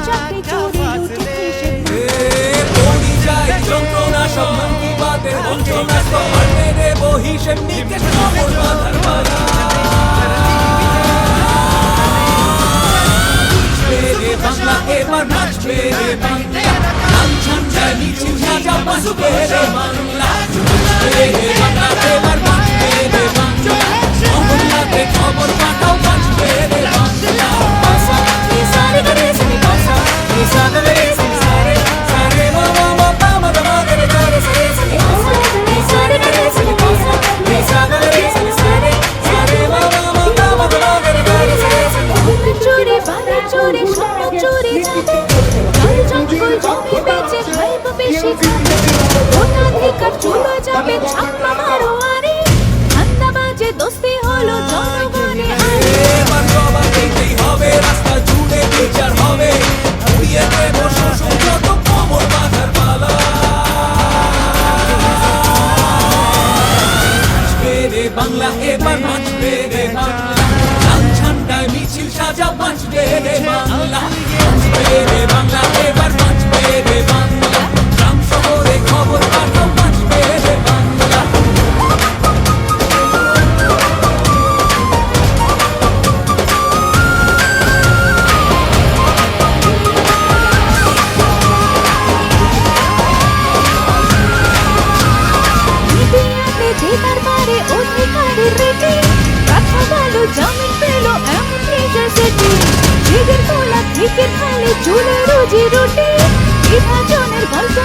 চাকরি চুরি লুটে হিসেব যন্ত্রণা সব মন কি বাতের বঞ্চনা সব মারতে দেব হিসেব নিকেশ খবর বাঁধার পালা বাংলা এবার নাচবে রে বাংলা লাঞ্ছন যায় মিছিল সাজা বাঁচবে রে বাংলা নাচবে রে বাংলা এবার নাচবে রে বাংলা মহল্লাতে খবর পাঠাও বাঁচবে রে বাংলা পাসা সারে গরে সনি পাসা সারে রে সনি সারে সারে মামা মাপা মাদা মাদা রে গরে সারে সনি পাসা সারে গরে সনি পাসা সারে রে সনি সারে সারে মামা মাপা মাদা মাদা রে গরে সারে সনি চুরি বাড়ি চুরি স্বপ্ন চুরি যাবে কাল জঙ্গল জমি বেচে খাইব বেশি খাবে ভোটাধিকার চলে যাবে ছাপ্পা মারো আরে ঠান্ডা বাজে দোস্তি হলো জনগণে এবার জবাব দিতেই হবে রাস্তা জুড়ে বিচার হবে উড়িয়ে দেব শোষণ যত কোমর বাঁধার পালা নাচবে রে বাংলা এবার নাচবে রে বাংলা লাঞ্ছনটায় মিছিল সাজা বাঁচবে রে বাংলা নাচবে রে বাংলা এবার বাঁচবে রে বাংলা গ্রাম শহরে খবর পাঠাও বাঁচবে রে বাংলা মিডিয়াতে জেতার পারে অধিকারের রেটে কথা বলো জামিন পেল এমন মেজর সেটি জিগের তোলা ক্রিকেট খেলে চুলে রুজি রুটি বিভাজনের গল্প